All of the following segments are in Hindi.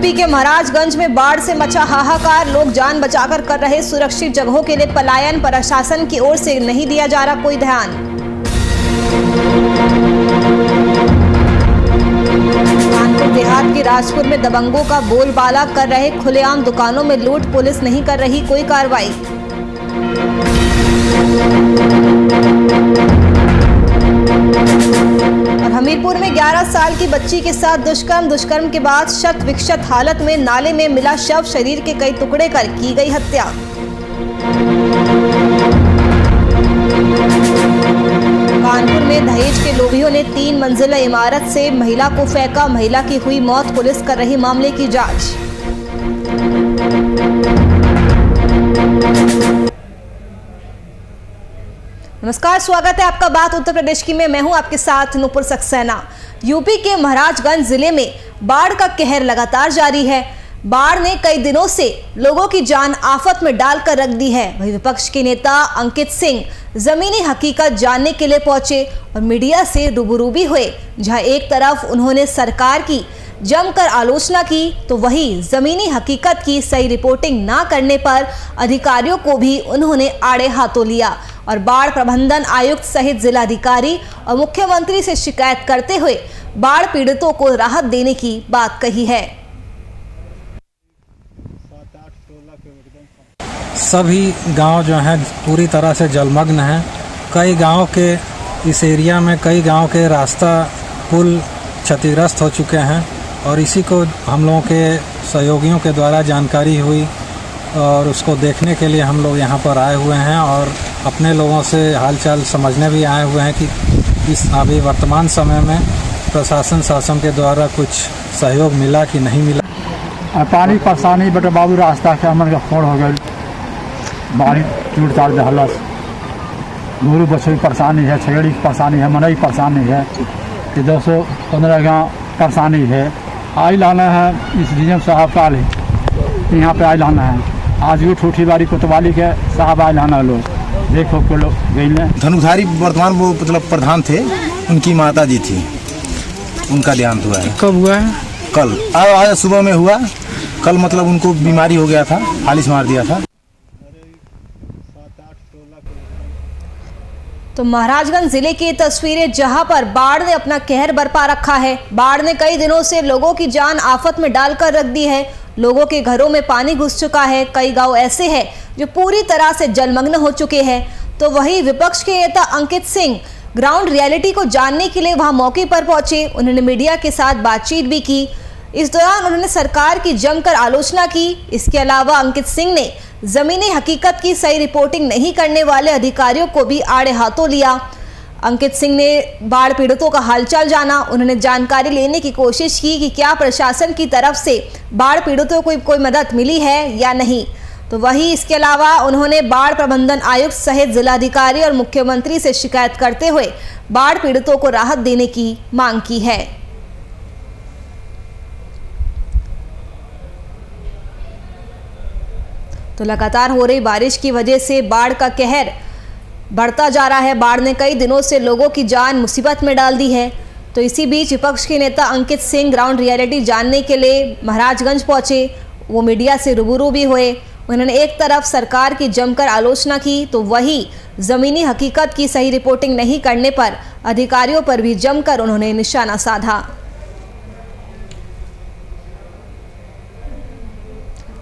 यूपी के महाराजगंज में बाढ़ से मचा हाहाकार। लोग जान बचाकर कर रहे सुरक्षित जगहों के लिए पलायन। प्रशासन की ओर से नहीं दिया जा रहा कोई ध्यान। कानपुर देहात के राजपुर में दबंगों का बोलबाला कर रहे खुलेआम दुकानों में लूट। पुलिस नहीं कर रही कोई कार्रवाई। और हमीरपुर में 11 साल की बच्ची के साथ दुष्कर्म के बाद शत विक्षत हालत में नाले में मिला शव। शरीर के कई टुकड़े कर की गई हत्या। कानपुर में दहेज के लोभियों ने 3 मंजिला इमारत से महिला को फेंका। महिला की हुई मौत। पुलिस कर रही मामले की जांच। नमस्कार, स्वागत है आपका बात उत्तर प्रदेश की में। मैं हूं आपके साथ नूपुर सक्सेना। यूपी के महाराजगंज जिले में बाढ़ का कहर लगातार जारी है। बाढ़ ने कई दिनों से लोगों की जान आफत में डालकर रख दी है। वहीं विपक्ष के नेता अंकित सिंह जमीनी हकीकत जानने के लिए पहुंचे और मीडिया से रूबरू भी हुए। जहां एक तरफ उन्होंने सरकार की जमकर आलोचना की, तो वहीं जमीनी हकीकत की सही रिपोर्टिंग ना करने पर अधिकारियों को भी उन्होंने आड़े हाथों लिया और बाढ़ प्रबंधन आयुक्त सहित जिलाधिकारी और मुख्यमंत्री से शिकायत करते हुए बाढ़ पीड़ितों को राहत देने की बात कही है। सभी गांव जो हैं पूरी तरह से जलमग्न हैं। कई गांव के इस एरिया में कई गांव के रास्ता पुल क्षतिग्रस्त हो चुके हैं और इसी को हम लोगों के सहयोगियों के द्वारा जानकारी हुई और उसको देखने के लिए हम लोग यहाँ पर आए हुए हैं और अपने लोगों से हालचाल समझने भी आए हुए हैं कि इस अभी वर्तमान समय में प्रशासन शासन के द्वारा कुछ सहयोग मिला कि नहीं मिला। पानी परेशानी बेटे बाबू रास्ता के हमन का फोड़ हो गई। बारिश टूट ताड़ दहलस गोरू बच्चों की परेशानी है, छेड़ी की परेशानी है, मनई परेशानी है, 215 गाँव परेशानी है। आई लाना है इस डीएम साहब का यहाँ पे आई लाना है। आज भी ठूठी बाड़ी कोतवाली के साहब आई लाना लोग देखो के लोग गई। धनुधारी वर्तमान वो मतलब प्रधान थे, उनकी माता जी थी, उनका देहांत हुआ है। कब हुआ है? कल आज सुबह में हुआ। कल मतलब उनको बीमारी हो गया था, फालिश मार दिया था। तो महाराजगंज जिले की तस्वीरें जहां पर बाढ़ ने अपना कहर बरपा रखा है। बाढ़ ने कई दिनों से लोगों की जान आफत में डालकर रख दी है। लोगों के घरों में पानी घुस चुका है। कई गांव ऐसे हैं जो पूरी तरह से जलमग्न हो चुके हैं। तो वहीं विपक्ष के नेता अंकित सिंह ग्राउंड रियलिटी को जानने के लिए वहां मौके पर पहुंचे। उन्होंने मीडिया के साथ बातचीत भी की। इस दौरान उन्होंने सरकार की जमकर आलोचना की। इसके अलावा अंकित सिंह ने जमीनी हकीकत की सही रिपोर्टिंग नहीं करने वाले अधिकारियों को भी आड़े हाथों लिया। अंकित सिंह ने बाढ़ पीड़ितों का हालचाल जाना। उन्होंने जानकारी लेने की कोशिश की कि क्या प्रशासन की तरफ से बाढ़ पीड़ितों को कोई मदद मिली है या नहीं। तो वहीं इसके अलावा उन्होंने बाढ़ प्रबंधन आयुक्त सहित जिलाधिकारी और मुख्यमंत्री से शिकायत करते हुए बाढ़ पीड़ितों को राहत देने की मांग की है। तो लगातार हो रही बारिश की वजह से बाढ़ का कहर बढ़ता जा रहा है। बाढ़ ने कई दिनों से लोगों की जान मुसीबत में डाल दी है। तो इसी बीच विपक्ष के नेता अंकित सिंह ग्राउंड रियलिटी जानने के लिए महाराजगंज पहुंचे। वो मीडिया से रूबरू भी हुए। उन्होंने एक तरफ सरकार की जमकर आलोचना की, तो वहीं ज़मीनी हकीकत की सही रिपोर्टिंग नहीं करने पर अधिकारियों पर भी जमकर उन्होंने निशाना साधा।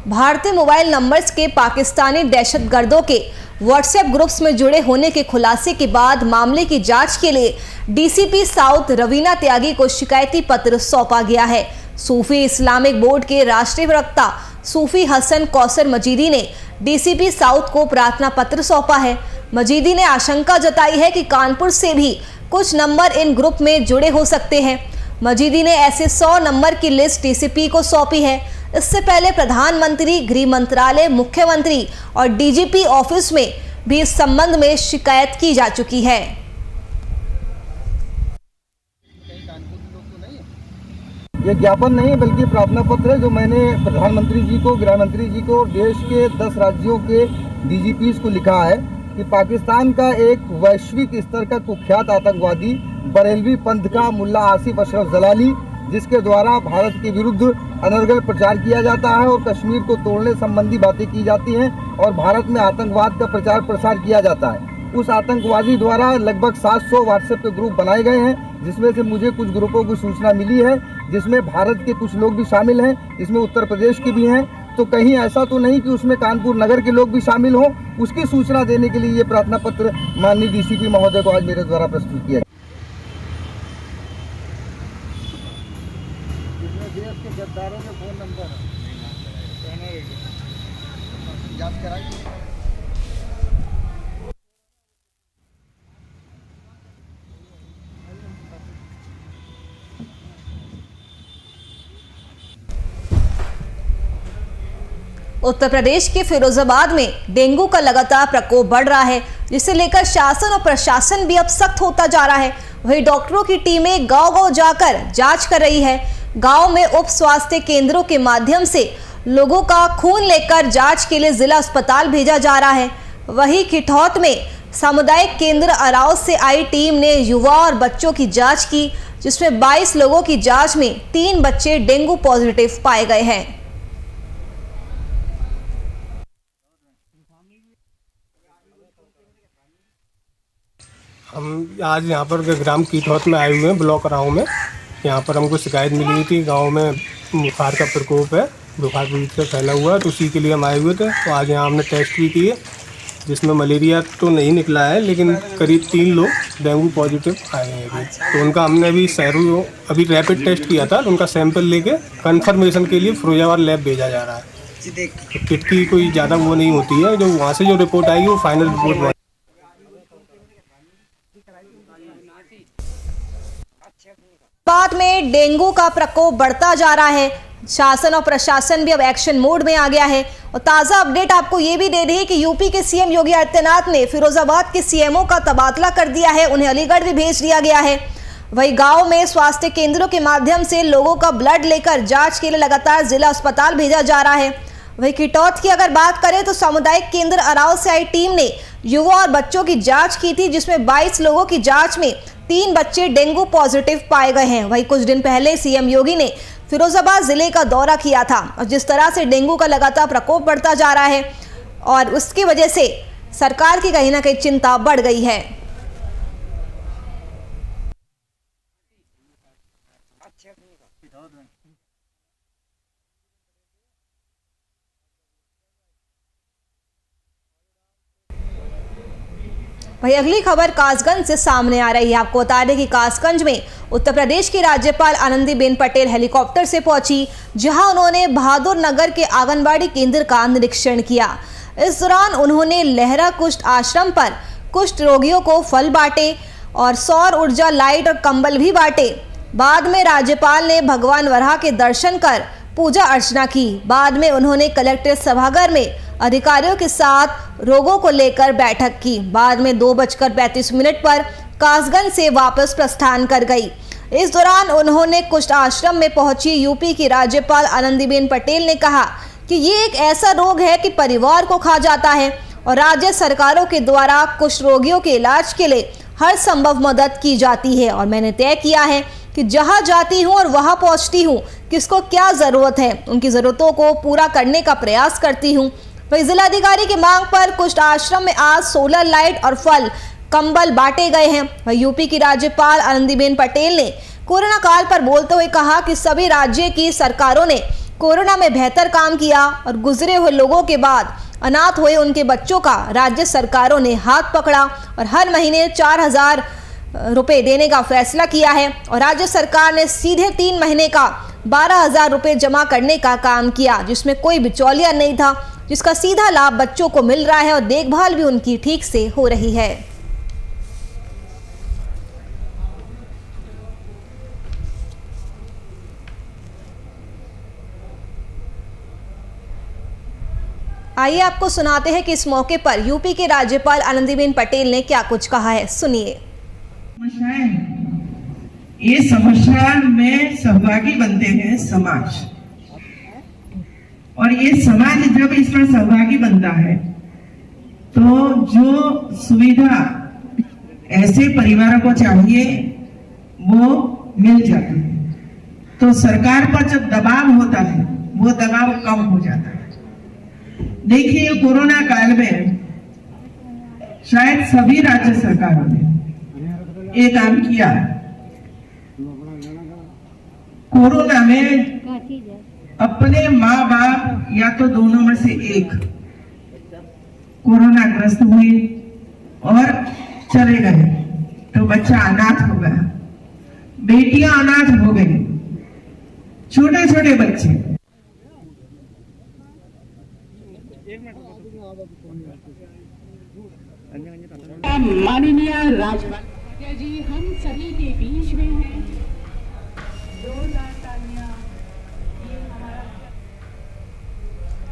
भारतीय मोबाइल नंबर्स के पाकिस्तानी दहशतगर्दों के व्हाट्सएप ग्रुप्स में जुड़े होने के खुलासे के बाद मामले की जांच के लिए डीसीपी साउथ रवीना त्यागी को शिकायती पत्र सौंपा गया है। सूफी इस्लामिक बोर्ड के राष्ट्रीय प्रवक्ता सूफी हसन कौसर मजीदी ने डीसीपी साउथ को प्रार्थना पत्र सौंपा है। मजीदी ने आशंका जताई है कि कानपुर से भी कुछ नंबर इन ग्रुप में जुड़े हो सकते हैं। मजीदी ने ऐसे 100 नंबर की लिस्ट डीसीपी को सौंपी है। इससे पहले प्रधानमंत्री, गृह मंत्रालय, मुख्यमंत्री और डीजीपी ऑफिस में भी इस संबंध में शिकायत की जा चुकी है। ये ज्ञापन नहीं है बल्कि प्रार्थना पत्र है जो मैंने प्रधानमंत्री जी को, गृह मंत्री जी को और देश के 10 राज्यों के डीजीपीज को लिखा है कि पाकिस्तान का एक वैश्विक स्तर का कुख्यात आतंकवादी बरेलवी पंथ का मुल्ला आसिफ अशरफ जलाली जिसके द्वारा भारत के विरुद्ध अनर्गल प्रचार किया जाता है और कश्मीर को तोड़ने संबंधी बातें की जाती हैं और भारत में आतंकवाद का प्रचार प्रसार किया जाता है। उस आतंकवादी द्वारा लगभग 700 व्हाट्सएप के ग्रुप बनाए गए हैं, जिसमें से मुझे कुछ ग्रुपों की सूचना मिली है जिसमें भारत के कुछ लोग भी शामिल हैं, जिसमें उत्तर प्रदेश के भी हैं। तो कहीं ऐसा तो नहीं कि उसमें कानपुर नगर के लोग भी शामिल हों। उसकी सूचना देने के लिए ये प्रार्थना पत्र माननीय डीसीपी महोदय को आज मेरे द्वारा प्रस्तुत किया। देश के गद्दारों के फोन नंबर याद कराइए। उत्तर प्रदेश के फिरोजाबाद में डेंगू का लगातार प्रकोप बढ़ रहा है, जिसे लेकर शासन और प्रशासन भी अब सख्त होता जा रहा है। वहीं डॉक्टरों की टीमें गांव-गांव जाकर जांच कर रही है। गांव में उप स्वास्थ्य केंद्रों के माध्यम से लोगों का खून लेकर जांच के लिए जिला अस्पताल भेजा जा रहा है। वहीं खिठौत में सामुदायिक केंद्र अराव से आई टीम ने युवा और बच्चों की जांच की, जिसमें 22 लोगों की जांच में 3 बच्चे डेंगू पॉजिटिव पाए गए हैं। हम आज यहाँ पर ग्राम कीठौत में आए हुए हैं, ब्लॉक अराव में। यहाँ पर हमको शिकायत मिली हुई थी, गांव में बुखार का प्रकोप है, बुखार पूरी तरह फैला हुआ है, तो उसी के लिए हम आए हुए थे। तो आज यहाँ हमने टेस्ट भी किए, जिसमें मलेरिया तो नहीं निकला है, लेकिन करीब 3 लोग डेंगू पॉजिटिव आए हैं अभी। तो उनका हमने अभी रैपिड टेस्ट किया था, तो उनका सैंपल लेके कन्फर्मेशन के लिए फिरोजाबाद लैब भेजा जा रहा है। तो किट की कोई ज़्यादा वो नहीं होती है, जो वहाँ से जो रिपोर्ट आएगी वो फाइनल रिपोर्ट। बाद में डेंगू का प्रकोप बढ़ता जा रहा है। शासन और प्रशासन भी अब एक्शन मोड में आ गया है। और ताजा अपडेट आपको ये भी दे रही है कि यूपी के सीएम योगी आदित्यनाथ ने फिरोजाबाद के सीएमओ का तबादला कर दिया है, उन्हें अलीगढ़ भी भेज दिया गया है। वहीं गांव में स्वास्थ्य केंद्रों के माध्यम से लोगों का ब्लड लेकर जांच के लिए लगातार जिला अस्पताल भेजा जा रहा है। वहीं खिठौत की अगर बात करें तो सामुदायिक केंद्र अराव से आई टीम ने युवा और बच्चों की जांच की थी, जिसमें 22 लोगों की जांच में 3 बच्चे डेंगू पॉजिटिव पाए गए हैं। वहीं कुछ दिन पहले सीएम योगी ने फिरोजाबाद जिले का दौरा किया था और जिस तरह से डेंगू का लगातार प्रकोप बढ़ता जा रहा है और उसकी वजह से सरकार की कहीं ना कहीं चिंता बढ़ गई है। वही अगली खबर कासगंज से सामने आ रही है। आपको बता दें कि कासगंज में उत्तर प्रदेश की राज्यपाल आनंदीबेन पटेल हेलीकॉप्टर से पहुंची, जहां उन्होंने बहादुर नगर के आंगनबाड़ी केंद्र का निरीक्षण किया। इस दौरान उन्होंने लहरा कुष्ठ आश्रम पर कुष्ठ रोगियों को फल बांटे और सौर ऊर्जा लाइट और कंबल भी बांटे। बाद में राज्यपाल ने भगवान वराह के दर्शन कर पूजा अर्चना की। बाद में उन्होंने कलेक्ट्रेट सभागार में अधिकारियों के साथ रोगों को लेकर बैठक की। बाद में 2:35 पर कासगंज से वापस प्रस्थान कर गई। इस दौरान उन्होंने कुष्ठ आश्रम में पहुंची यूपी की राज्यपाल आनंदीबेन पटेल ने कहा कि ये एक ऐसा रोग है कि परिवार को खा जाता है और राज्य सरकारों के द्वारा कुष्ठ रोगियों के इलाज के लिए हर संभव मदद की जाती है और मैंने तय किया है कि जहां जाती हूं और वहां पहुंचती हूं, किसको क्या जरूरत है, उनकी जरूरतों को पूरा करने का प्रयास करती हूं। वही जिलाधिकारी की मांग पर कुष्ठ आश्रम में आज सोलर लाइट और फल कंबल बांटे गए हैं। वही यूपी की राज्यपाल आनंदीबेन पटेल ने कोरोना काल पर बोलते हुए कहा कि सभी राज्य की सरकारों ने कोरोना में बेहतर काम किया और गुजरे हुए लोगों के बाद अनाथ हुए उनके बच्चों का राज्य सरकारों ने हाथ पकड़ा और हर महीने 4,000 रुपए देने का फैसला किया है और राज्य सरकार ने सीधे 3 महीने का 12,000 रुपए जमा करने का काम किया, जिसमें कोई बिचौलिया नहीं था, जिसका सीधा लाभ बच्चों को मिल रहा है और देखभाल भी उनकी ठीक से हो रही है। आइए आपको सुनाते हैं कि इस मौके पर यूपी के राज्यपाल आनंदीबेन पटेल ने क्या कुछ कहा है, सुनिए। ये समस्या में सहभागी बनते हैं समाज, और ये समाज जब इसमें सहभागी बनता है तो जो सुविधा ऐसे परिवारों को चाहिए वो मिल जाती है। तो सरकार पर जो दबाव होता है वो दबाव कम हो जाता है। देखिए, कोरोना काल में शायद सभी राज्य सरकारों ने एक काम किया। कोरोना में अपने माँ बाप या तो दोनों में से एक कोरोना ग्रस्त हुए और चले गए तो बच्चा अनाथ हो गया, बेटियां अनाथ हो गई, छोटे छोटे बच्चे। माननीय राज्यपाल जी हम सभी के बीच में हैं।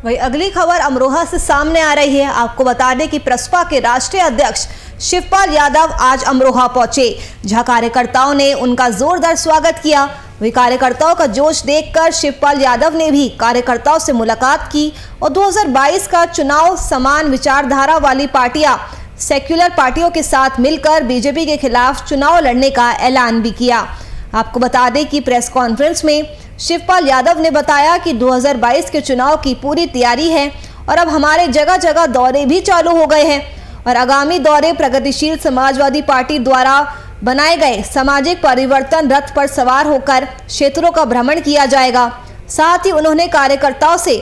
वही अगली खबर अमरोहा से सामने आ रही है। आपको बता दें कि प्रसपा के राष्ट्रीय अध्यक्ष शिवपाल यादव आज अमरोहा पहुंचे, जहां कार्यकर्ताओं ने उनका जोरदार स्वागत किया। वही कार्यकर्ताओं का जोश देखकर शिवपाल यादव ने भी कार्यकर्ताओं से मुलाकात की और 2022 का चुनाव समान विचारधारा वाली पार्टियां सेक्युलर पार्टियों के साथ मिलकर बीजेपी के खिलाफ चुनाव लड़ने का ऐलान भी किया। आपको बता दें कि प्रेस कॉन्फ्रेंस में शिवपाल यादव ने बताया कि 2022 के चुनाव की पूरी तैयारी है और अब हमारे जगह जगह दौरे भी चालू हो गए हैं और आगामी दौरे प्रगतिशील समाजवादी पार्टी द्वारा बनाए गए सामाजिक परिवर्तन रथ पर सवार होकर क्षेत्रों का भ्रमण किया जाएगा। साथ ही उन्होंने कार्यकर्ताओं से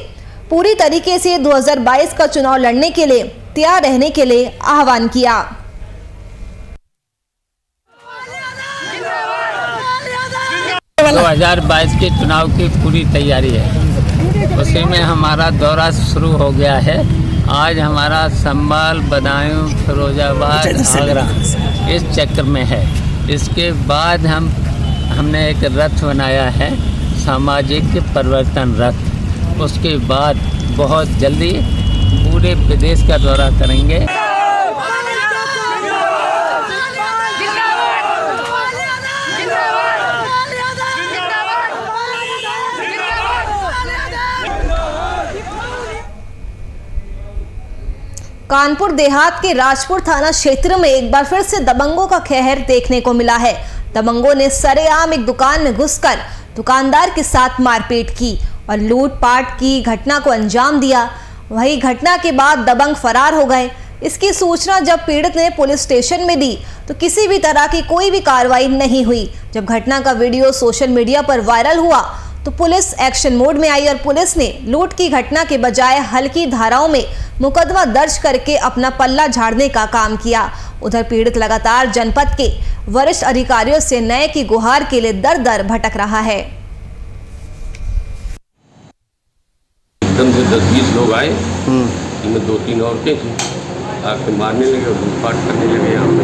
पूरी तरीके से 2022 का चुनाव लड़ने के लिए तैयार रहने के लिए आह्वान किया। 2022 के चुनाव की पूरी तैयारी है, उसी में हमारा दौरा शुरू हो गया है। आज हमारा संभाल, बदायूं, फिरोजाबाद, आगरा इस चक्र में है। इसके बाद हमने एक रथ बनाया है, सामाजिक परिवर्तन रथ। उसके बाद बहुत जल्दी पूरे प्रदेश का दौरा करेंगे। कानपुर देहात के राजपुर थाना क्षेत्र में एक बार फिर से दबंगों का कहर देखने को मिला है। दबंगों ने सरेआम एक दुकान में घुसकर दुकानदार के साथ मारपीट की और लूटपाट की घटना को अंजाम दिया। वही घटना के बाद दबंग फरार हो गए। इसकी सूचना जब पीड़ित ने पुलिस स्टेशन में दी तो किसी भी तरह की कोई भी कार्रवाई नहीं हुई। जब घटना का वीडियो सोशल मीडिया पर वायरल हुआ तो पुलिस एक्शन मोड में आई और पुलिस ने लूट की घटना के बजाय हल्की धाराओं में मुकदमा दर्ज करके अपना पल्ला झाड़ने का काम किया। उधर पीड़ित लगातार जनपद के वरिष्ठ अधिकारियों से न्याय की गुहार के लिए दर दर भटक रहा है। एकदम से 10-20 लोग आए, इनमें 2-3 औरतें थी, आके मारने लगे और लूटपाट करने लगे। यहाँ पे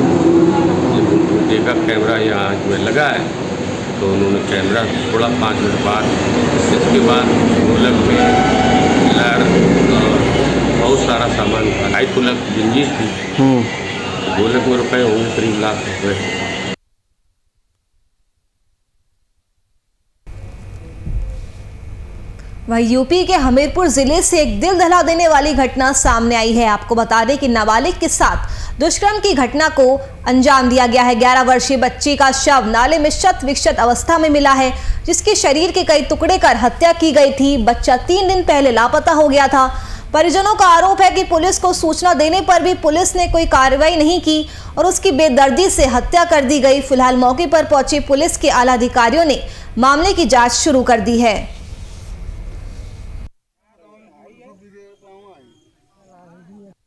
जब उन्होंने देखा कैमरा यहाँ जो लगा है तो उन्होंने कैमरा थोड़ा 5 मिनट बाद, इसके बाद ढोलक में लर बहुत सारा सामान था। 2.5 लाख जिंजीर थी, ढोलक में रुपए होंगे करीब लाख रुपए। वहीं यूपी के हमीरपुर जिले से एक दिल दहला देने वाली घटना सामने आई है। आपको बता दें कि नाबालिग के साथ दुष्कर्म की घटना को अंजाम दिया गया है। 11 वर्षीय बच्ची का शव नाले में शत विक्षत अवस्था में मिला है, जिसके शरीर के कई टुकड़े कर हत्या की गई थी। बच्चा 3 दिन पहले लापता हो गया था। परिजनों का आरोप है कि पुलिस को सूचना देने पर भी पुलिस ने कोई कार्रवाई नहीं की और उसकी बेदर्दी से हत्या कर दी गई। फिलहाल मौके पर पहुंचे पुलिस के आला अधिकारियों ने मामले की जांच शुरू कर दी है।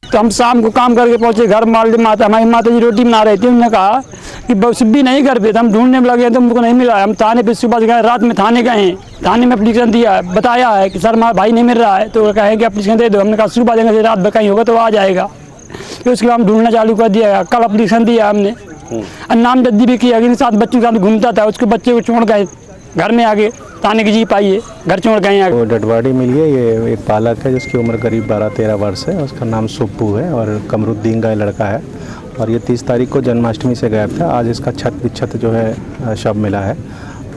तो हम शाम को काम करके पहुंचे घर, हमारी माता जी रोटी बना रही थी। उन्होंने कहा कि बस भी नहीं घर पे, तो हम ढूंढने में लगे तो हमको नहीं मिला। हम थाने पे सुबह गए, रात में थाने गए, थाने में एप्लीकेशन दिया, बताया है कि सर हमारा भाई नहीं मिल रहा है, तो कहे कि एप्लीकेशन दे दो। हमने कहा सुबह देंगे, रात में कहीं होगा तो आ जाएगा। फिर उसके बाद हम ढूंढना चालू कर दिया। कल एप्लीकेशन दिया हमने, नाम जद्दी भी किया, साथ बच्चों के साथ घूमता था, उसके बच्चे को छोड़ गए घर में आगे, थाने की जीप आई है, घर छोड़ गए आगे। वो डेड बॉडी मिली है। ये एक बालक है जिसकी उम्र करीब 12-13 वर्ष है। उसका नाम सुप्पू है और कमरुद्दीन का लड़का है और ये 30 तारीख को जन्माष्टमी से गायब था। आज इसका छत विच्छत जो है शव मिला है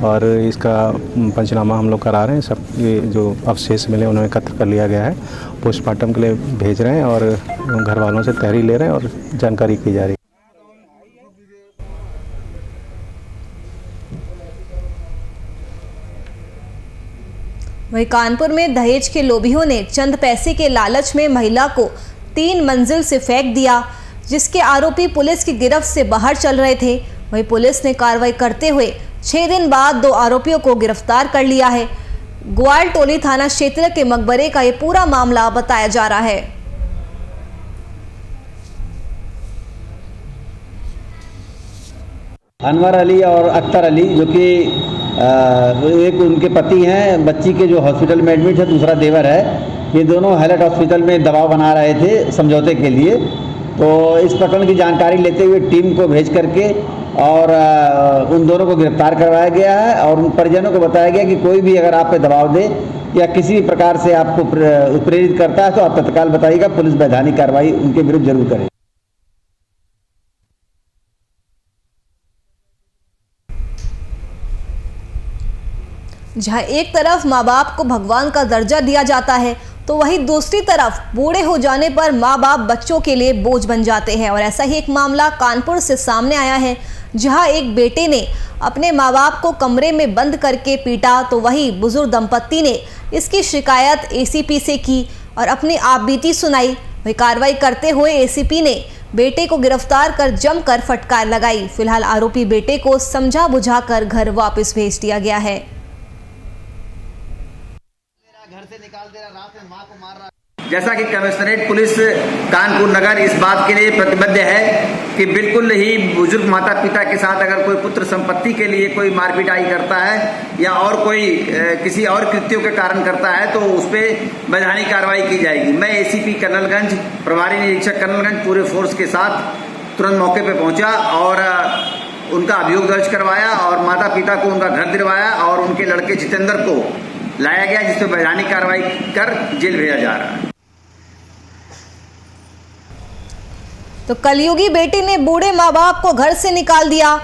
और इसका पंचनामा हम लोग करा रहे हैं। सब ये जो अवशेष मिले उन्हें एकत्र कर लिया गया है, पोस्टमार्टम के लिए भेज रहे हैं और घर वालों से तहरीर ले रहे हैं और जानकारी की जा रही है। वहीं कानपुर में दहेज के लोभियों ने चंद पैसे के लालच में महिला को 3 मंजिल से फेंक दिया, जिसके आरोपी पुलिस की गिरफ्त से बाहर चल रहे थे। वहीं पुलिस ने कार्रवाई करते हुए 6 दिन बाद 2 आरोपियों को गिरफ्तार कर लिया है। ग्वाल टोली थाना क्षेत्र के मकबरे का ये पूरा मामला बताया जा रहा है। अनवर अली और अख्तर अली जो कि एक उनके पति हैं, बच्ची के जो हॉस्पिटल में एडमिट है, दूसरा देवर है। ये दोनों हाईलाइट हॉस्पिटल में दबाव बना रहे थे समझौते के लिए। तो इस प्रकरण की जानकारी लेते हुए टीम को भेज करके और उन दोनों को गिरफ्तार करवाया गया है और उन परिजनों को बताया गया कि कोई भी अगर आप पे दबाव दे या किसी भी प्रकार से आपको प्रेरित करता है तो आप तत्काल बताइएगा, पुलिस वैधानिक कार्रवाई उनके विरुद्ध जरूर करे। जहां एक तरफ माँ बाप को भगवान का दर्जा दिया जाता है तो वहीं दूसरी तरफ बूढ़े हो जाने पर माँ बाप बच्चों के लिए बोझ बन जाते हैं। और ऐसा ही एक मामला कानपुर से सामने आया है, जहां एक बेटे ने अपने माँ बाप को कमरे में बंद करके पीटा तो वहीं बुजुर्ग दंपत्ति ने इसकी शिकायत एसीपी से की और अपनी आपबीती सुनाई। वही कार्रवाई करते हुए एसीपी ने बेटे को गिरफ्तार कर जमकर फटकार लगाई। फिलहाल आरोपी बेटे को समझा बुझाकर घर वापस भेज दिया गया है। जैसा कि कमिश्नरेट पुलिस कानपुर नगर इस बात के लिए प्रतिबद्ध है कि बिल्कुल ही बुजुर्ग माता पिता के साथ अगर कोई पुत्र संपत्ति के लिए कोई मारपीटाई करता है या और कोई किसी और कृत्यों के कारण करता है तो उस पर वैधानिक कार्रवाई की जाएगी। मैं एसीपी कर्नलगंज, प्रभारी निरीक्षक कर्नलगंज पूरे फोर्स के साथ तुरंत मौके पर पहुंचा और उनका अभियोग दर्ज करवाया और माता पिता को उनका घर दिलवाया और उनके लड़के जितेंद्र को लाया गया, जिस पर वैधानिक कार्रवाई कर जेल भेजा जा रहा है। तो कलयुगी बेटे ने बूढ़े माँ बाप को घर से निकाल दिया,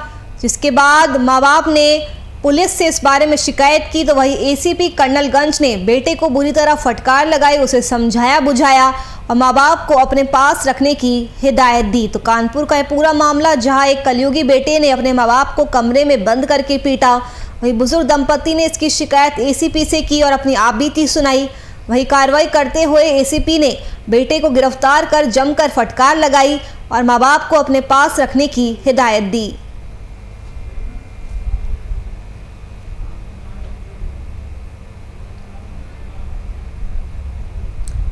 जिसके बाद माँ बाप ने पुलिस से इस बारे में शिकायत की तो वही एसीपी कर्नलगंज ने बेटे को बुरी तरह फटकार लगाई, उसे समझाया बुझाया और माँ बाप को अपने पास रखने की हिदायत दी। तो कानपुर का यह पूरा मामला, जहां एक कलयुगी बेटे ने अपने माँ बाप को कमरे में बंद करके पीटा, वही बुजुर्ग दंपत्ति ने इसकी शिकायत एसीपी से की और अपनी आपबीती सुनाई। वही कार्रवाई करते हुए एसीपी ने बेटे को गिरफ्तार कर जमकर फटकार लगाई और माँ बाप को अपने पास रखने की हिदायत दी।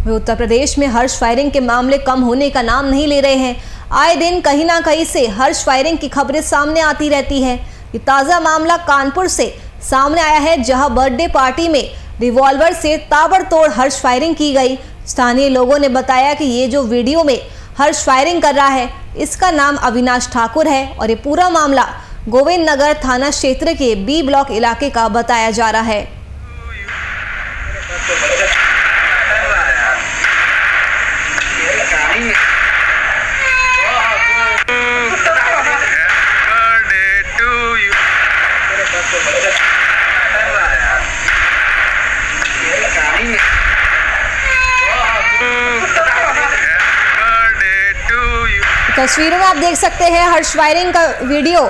उत्तर प्रदेश में हर्ष फायरिंग के मामले कम होने का नाम नहीं ले रहे हैं। आए दिन कहीं ना कहीं से हर्ष फायरिंग की खबरें सामने आती रहती है। ये ताज़ा मामला कानपुर से सामने आया है, जहां बर्थडे पार्टी में रिवॉल्वर से ताबड़तोड़ हर्ष फायरिंग की गई। स्थानीय लोगों ने बताया कि ये जो वीडियो में हर्ष फायरिंग कर रहा है, इसका नाम अविनाश ठाकुर है और ये पूरा मामला गोविंद नगर थाना क्षेत्र के बी ब्लॉक इलाके का बताया जा रहा है। तस्वीरों में आप देख सकते हैं हर्ष फायरिंग का वीडियो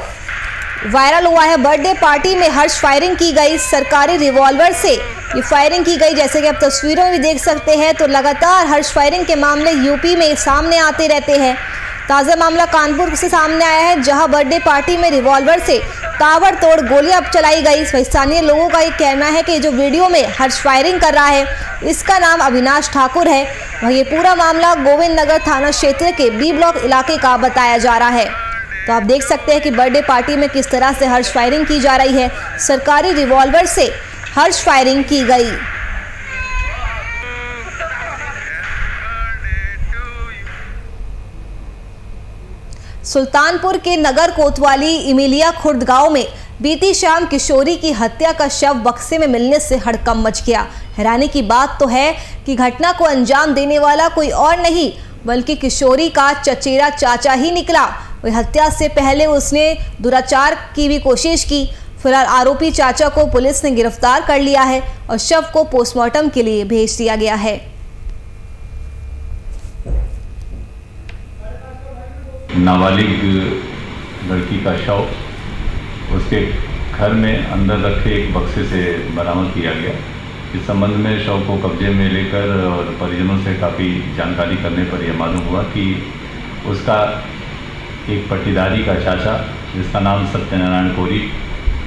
वायरल हुआ है। बर्थडे पार्टी में हर्ष फायरिंग की गई, सरकारी रिवॉल्वर से ये फायरिंग की गई। जैसे कि आप तस्वीरों में भी देख सकते हैं, तो लगातार हर्ष फायरिंग के मामले यूपी में सामने आते रहते हैं। ताज़ा मामला कानपुर से सामने आया है, जहां बर्थडे पार्टी में रिवॉल्वर से ताबड़तोड़ गोलियां चलाई गई। स्थानीय लोगों का ये कहना है कि जो वीडियो में हर्ष फायरिंग कर रहा है, इसका नाम अविनाश ठाकुर है। वही ये पूरा मामला गोविंद नगर थाना क्षेत्र के बी ब्लॉक इलाके का बताया जा रहा है। तो आप देख सकते हैं कि बर्थडे पार्टी में किस तरह से हर्ष फायरिंग की जा रही है। सरकारी रिवॉल्वर से हर्ष फायरिंग की गई। सुल्तानपुर के नगर कोतवाली इमिलिया खुर्द गांव में बीती शाम किशोरी की हत्या का शव बक्से में मिलने से हड़कंप मच गया। हैरानी की बात तो है कि घटना को अंजाम देने वाला कोई और नहीं बल्कि किशोरी का चचेरा चाचा ही निकला। वही हत्या से पहले उसने दुराचार की भी कोशिश की। फिलहाल आरोपी चाचा को पुलिस ने गिरफ्तार कर लिया है और शव को पोस्टमार्टम के लिए भेज दिया गया है। नाबालिग लड़की का शव उसके घर में अंदर रखे एक बक्से से बरामद किया गया। इस संबंध में शव को कब्जे में लेकर और परिजनों से काफ़ी जानकारी करने पर यह मालूम हुआ कि उसका एक पट्टीदारी का चाचा, जिसका नाम सत्यनारायण कोरी,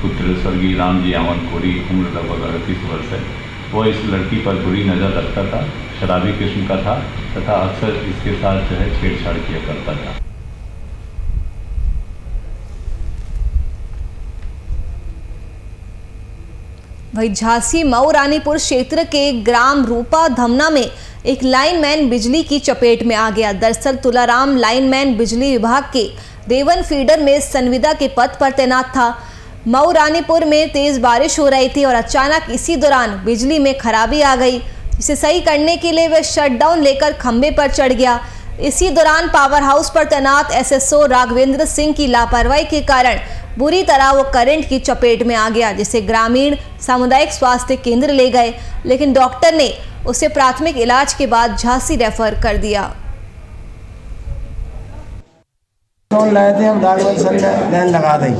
पुत्र स्वर्गीय रामजी आवन कोरी, उम्र लगभग 38 वर्ष है, वो इस लड़की पर बुरी नज़र रखता था, शराबी किस्म का था तथा अक्सर इसके साथ जो है छेड़छाड़ किया करता था। वही झांसी मऊ रानीपुर क्षेत्र के ग्राम रूपा धमना में एक लाइनमैन बिजली की चपेट में आ गया। दरअसल तुलाराम लाइनमैन बिजली विभाग के देवन फीडर में संविदा के पद पर तैनात था। मऊ रानीपुर में तेज बारिश हो रही थी और अचानक इसी दौरान बिजली में खराबी आ गई। इसे सही करने के लिए वह शटडाउन लेकर खंभे पर चढ़ गया। इसी दौरान पावर हाउस पर तैनात एसएसओ राघवेंद्र सिंह की लापरवाही के कारण बुरी तरह वो करंट की चपेट में आ गया, जिसे ग्रामीण सामुदायिक स्वास्थ्य केंद्र ले गए, लेकिन डॉक्टर ने उसे प्राथमिक इलाज के बाद झांसी रेफर कर दिया। लाए थे हम राघवेंद्र सर ने लाइन लगा दी।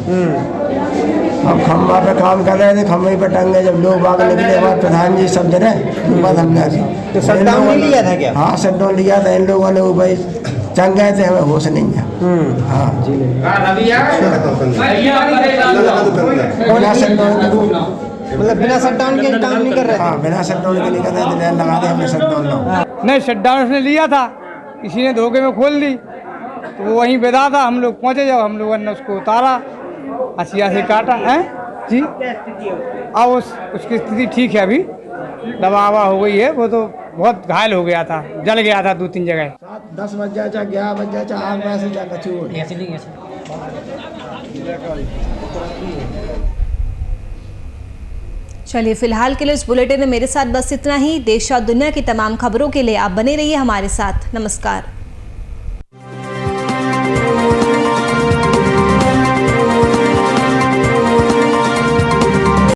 अब खम्भा पे काम कर रहे थे, खम्भे पे टंगे, जब लोग बाग निकले हमारे प्रधान जी सब जने बाद हम गए। तो शटडाउन लिया था क्या? हाँ शटडाउन लिया था। इन लोगों ने वो भाई चंग गए थे, हमें होश नहीं है। हाँ मतलब बिना शटडाउन के काम नहीं कर रहे थे? हाँ बिना शटडाउन के नहीं कर रहे थे, लाइन लगा दी हमने शटडाउन लो। नहीं शटडाउन उसने लिया था, किसी ने धोखे में खोल दी, तो वो वहीं बेदा था। हम लोग पहुँचे, जब हम लोगों ने उसको उतारा, हसिया से काटा है जी। अब उसकी स्थिति ठीक है, अभी दवा ववा हो गई है। वो तो बहुत घायल हो गया था, जल गया था 2-3 जगह। 10 बज जाए 11 बज जाए, आग में से जाकर चूर चलिए फिलहाल के लिए इस बुलेटिन में मेरे साथ बस इतना ही। देश और दुनिया की तमाम खबरों के लिए आप बने रहिए हमारे साथ। नमस्कार।